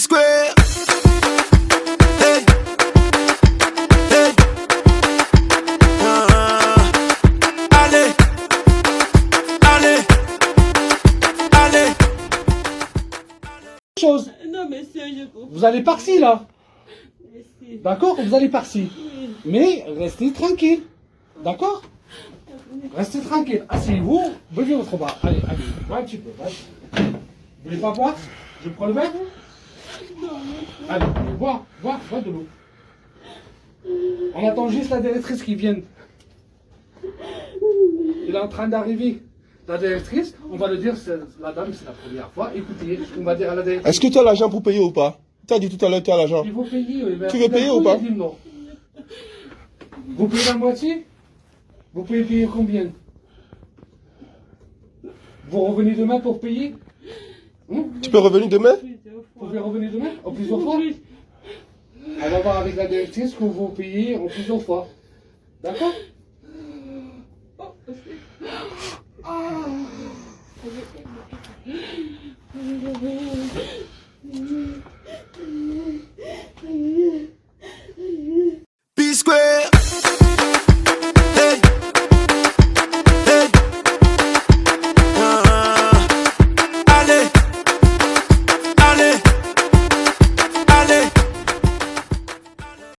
Square. Hey. Hey. Allez. Allez. Allez. Chose. Non, monsieur, je comprends. Vous allez par-ci, là. Merci. D'accord? Vous allez par-ci. Oui. Mais restez tranquille. D'accord? Restez tranquille. Asseyez-vous. Buvez votre bar. Allez, allez. Bois un petit peu. Vas-y. Vous voulez pas boire? Je prends le verre? Non, Allez, bois de l'eau. On attend juste la directrice qui vienne. Il est en train d'arriver. La directrice, on va le dire, la dame, c'est la première fois. Écoutez, on va dire à la directrice. Est-ce que tu as l'argent pour payer ou pas? Tu as dit tout à l'heure que tu as l'argent. Il faut payer, oui. Tu veux payer ou pas? Non. Vous payez la moitié? Vous pouvez payer combien? Vous revenez demain pour payer? Tu peux revenir demain? Vous pouvez revenir demain en plusieurs fois? On va voir avec la directrice que vous payez en plusieurs fois. D'accord?